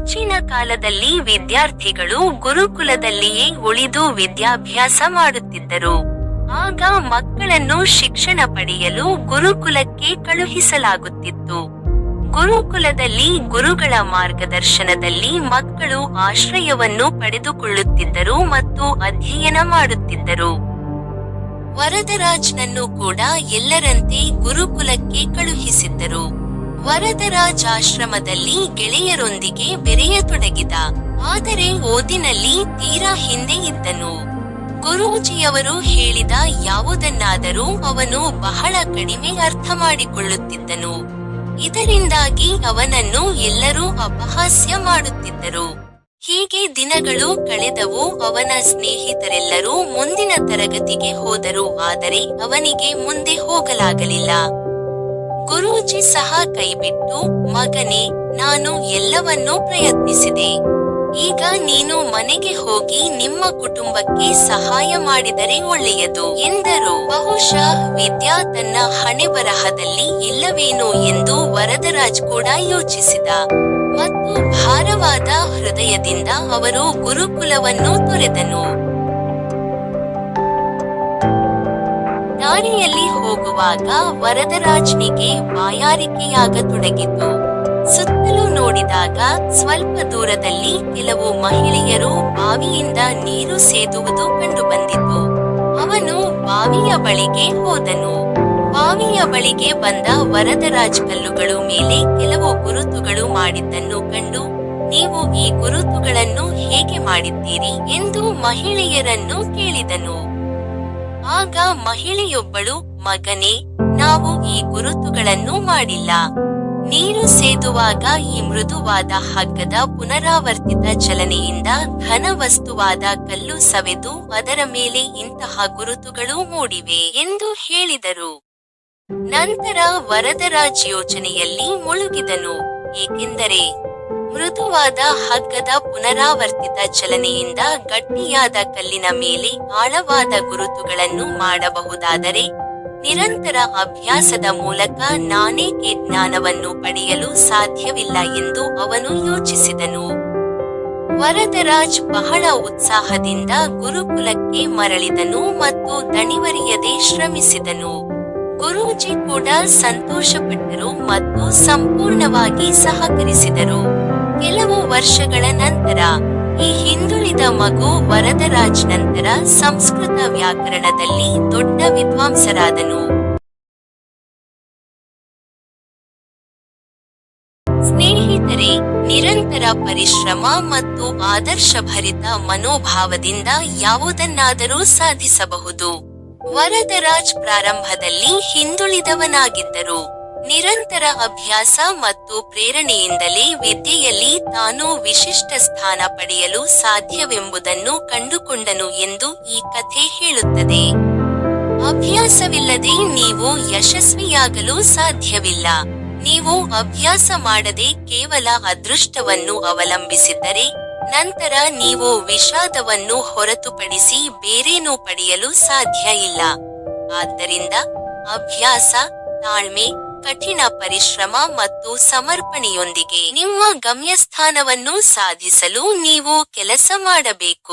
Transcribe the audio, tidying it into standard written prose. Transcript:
ಪ್ರಾಚೀನ ಕಾಲದಲ್ಲಿ ವಿದ್ಯಾರ್ಥಿಗಳು ಗುರುಕುಲದಲ್ಲಿಯೇ ಉಳಿದು ವಿದ್ಯಾಭ್ಯಾಸ ಮಾಡುತ್ತಿದ್ದರು. ಆಗ ಮಕ್ಕಳನ್ನು ಶಿಕ್ಷಣ ಪಡೆಯಲು ಗುರುಕುಲಕ್ಕೆ ಕಳುಹಿಸಲಾಗುತ್ತಿತ್ತು. ಗುರುಕುಲದಲ್ಲಿ ಗುರುಗಳ ಮಾರ್ಗದರ್ಶನದಲ್ಲಿ ಮಕ್ಕಳು ಆಶ್ರಯವನ್ನು ಪಡೆದುಕೊಳ್ಳುತ್ತಿದ್ದರು ಮತ್ತು ಅಧ್ಯಯನ ಮಾಡುತ್ತಿದ್ದರು. ವರದರಾಜನನ್ನು ಕೂಡ ಎಲ್ಲರಂತೆ ಗುರುಕುಲಕ್ಕೆ ಕಳುಹಿಸಿದ್ದರು. ವರದರಾಜ್ ಆಶ್ರಮದಲ್ಲಿ ಗೆಳೆಯರೊಂದಿಗೆ ಬೆರೆಯತೊಡಗಿದ. ಆದರೆ ಓದಿನಲ್ಲಿ ತೀರಾ ಹಿಂದೆ ಇದ್ದನು. ಗುರೂಜಿಯವರು ಹೇಳಿದ ಯಾವುದನ್ನಾದರೂ ಅವನು ಬಹಳ ಕಡಿಮೆ ಅರ್ಥ ಮಾಡಿಕೊಳ್ಳುತ್ತಿದ್ದನು. ಇದರಿಂದಾಗಿ ಅವನನ್ನು ಎಲ್ಲರೂ ಅಪಹಾಸ್ಯ ಮಾಡುತ್ತಿದ್ದರು. ಹೀಗೆ ದಿನಗಳು ಕಳೆದವು. ಅವನ ಸ್ನೇಹಿತರೆಲ್ಲರೂ ಮುಂದಿನ ತರಗತಿಗೆ ಹೋದರು. ಆದರೆ ಅವನಿಗೆ ಮುಂದೆ ಹೋಗಲಾಗಲಿಲ್ಲ. ಗುರೂಜಿ ಸಹ ಕೈಬಿಟ್ಟು, ಮಗನೇ, ನಾನು ಎಲ್ಲವನ್ನೂ ಪ್ರಯತ್ನಿಸಿದೆ. ಈಗ ನೀನು ಮನೆಗೆ ಹೋಗಿ ನಿಮ್ಮ ಕುಟುಂಬಕ್ಕೆ ಸಹಾಯ ಮಾಡಿದರೆ ಒಳ್ಳೆಯದು ಎಂದರು. ಬಹುಶಃ ವಿದ್ಯಾ ತನ್ನ ಹಣೆಬರಹದಲ್ಲಿ ಇಲ್ಲವೇನೋ ಎಂದು ವರದರಾಜ್ ಕೂಡ ಯೋಚಿಸಿದ. ಮತ್ತು ಭಾರವಾದ ಹೃದಯದಿಂದ ಅವರು ಗುರುಕುಲವನ್ನು ತೊರೆದನು. ದಾರಿಯಲ್ಲಿ ಹೋಗುವಾಗ ವರದರಾಜ್ನಿಗೆ ಬಾಯಾರಿಕೆಯಾಗತೊಡಗಿತು. ಸುತ್ತಲೂ ನೋಡಿದಾಗ ಸ್ವಲ್ಪ ದೂರದಲ್ಲಿ ಕೆಲವು ಮಹಿಳೆಯರು ಬಾವಿಯಿಂದ ನೀರು ಸೇದುವುದು ಕಂಡುಬಂದಿತು. ಅವನು ಬಾವಿಯ ಬಳಿಗೆ ಹೋದನು. ಬಾವಿಯ ಬಳಿಗೆ ಬಂದ ವರದರಾಜ್ ಕಲ್ಲುಗಳು ಮೇಲೆ ಕೆಲವು ಗುರುತುಗಳು ಮಾಡಿದ್ದನ್ನು ಕಂಡು, ನೀವು ಈ ಗುರುತುಗಳನ್ನು ಹೇಗೆ ಮಾಡಿದ್ದೀರಿ ಎಂದು ಮಹಿಳೆಯರನ್ನು ಕೇಳಿದನು. ಆಗ ಮಹಿಳೆಯೊಬ್ಬಳು, ಮಗನೇ, ನಾವು ಈ ಗುರುತುಗಳನ್ನು ಮಾಡಿಲ್ಲ. ನೀರು ಸೇದುವಾಗ ಈ ಮೃದುವಾದ ಹಗ್ಗದ ಪುನರಾವರ್ತಿತ ಚಲನೆಯಿಂದ ಘನ ವಸ್ತುವಾದ ಕಲ್ಲು ಸವೆದು ಅದರ ಮೇಲೆ ಇಂತಹ ಗುರುತುಗಳು ಮೂಡಿವೆ ಎಂದು ಹೇಳಿದರು. ನಂತರ ವರದರಾಜ್ ಯೋಚನೆಯಲ್ಲಿ ಮುಳುಗಿದನು. ಏಕೆಂದರೆ ಮೃದುವಾದ ಹಗ್ಗದ ಪುನರಾವರ್ತಿತ ಚಲನೆಯಿಂದ ಗಟ್ಟಿಯಾದ ಕಲ್ಲಿನ ಮೇಲೆ ಆಳವಾದ ಗುರುತುಗಳನ್ನು ಮಾಡಬಹುದಾದರೆ ನಿರಂತರ ಅಭ್ಯಾಸದ ಮೂಲಕ ನಾನೇಕೆ ಜ್ಞಾನವನ್ನು ಪಡೆಯಲು ಸಾಧ್ಯವಿಲ್ಲ ಎಂದು ಅವನು ಯೋಚಿಸಿದನು. ವರದರಾಜ್ ಬಹಳ ಉತ್ಸಾಹದಿಂದ ಗುರುಕುಲಕ್ಕೆ ಮರಳಿದನು ಮತ್ತು ದಣಿವರಿಯದೆ ಶ್ರಮಿಸಿದನು. ಗುರೂಜಿ ಕೂಡ ಸಂತೋಷಪಟ್ಟರು ಮತ್ತು ಸಂಪೂರ್ಣವಾಗಿ ಸಹಕರಿಸಿದರು. ಕೆಲವು ವರ್ಷಗಳ ನಂತರ ಈ ಹಿಂದುಳಿದ ಮಗು ವರದರಾಜ್ ನಂತರ ಸಂಸ್ಕೃತ ವ್ಯಾಕರಣದಲ್ಲಿ ದೊಡ್ಡ ವಿದ್ವಾಂಸರಾದನು. ಸ್ನೇಹಿತರೆ, ನಿರಂತರ ಪರಿಶ್ರಮ ಮತ್ತು ಆದರ್ಶಭರಿತ ಮನೋಭಾವದಿಂದ ಯಾವುದನ್ನಾದರೂ ಸಾಧಿಸಬಹುದು. ವರದರಾಜ್ ಪ್ರಾರಂಭದಲ್ಲಿ ಹಿಂದುಳಿದವನಾಗಿದ್ದರು. ನಿರಂತರ ಅಭ್ಯಾಸ ಮತ್ತು ಪ್ರೇರಣೆಯಿಂದಲೇ ವಿದ್ಯೆಯಲ್ಲಿ ತಾನು ವಿಶಿಷ್ಟ ಸ್ಥಾನ ಪಡೆಯಲು ಸಾಧ್ಯವೆಂಬುದನ್ನು ಕಂಡುಕೊಂಡನು ಎಂದು ಈ ಕಥೆ ಹೇಳುತ್ತದೆ. ಅಭ್ಯಾಸವಿಲ್ಲದೆ ನೀವು ಯಶಸ್ವಿಯಾಗಲು ಸಾಧ್ಯವಿಲ್ಲ. ನೀವು ಅಭ್ಯಾಸ ಮಾಡದೆ ಕೇವಲ ಅದೃಷ್ಟವನ್ನು ಅವಲಂಬಿಸಿದ್ದರೆ ನಂತರ ನೀವು ವಿಷಾದವನ್ನು ಹೊರತುಪಡಿಸಿ ಬೇರೇನೂ ಪಡೆಯಲು ಸಾಧ್ಯ ಇಲ್ಲ. ಆದ್ದರಿಂದ ಅಭ್ಯಾಸ, ತಾಳ್ಮೆ, ಕಠಿಣ ಪರಿಶ್ರಮ ಮತ್ತು ಸಮರ್ಪಣೆಯೊಂದಿಗೆ ನಿಮ್ಮ ಗಮ್ಯಸ್ಥಾನವನ್ನು ಸಾಧಿಸಲು ನೀವು ಕೆಲಸ ಮಾಡಬೇಕು.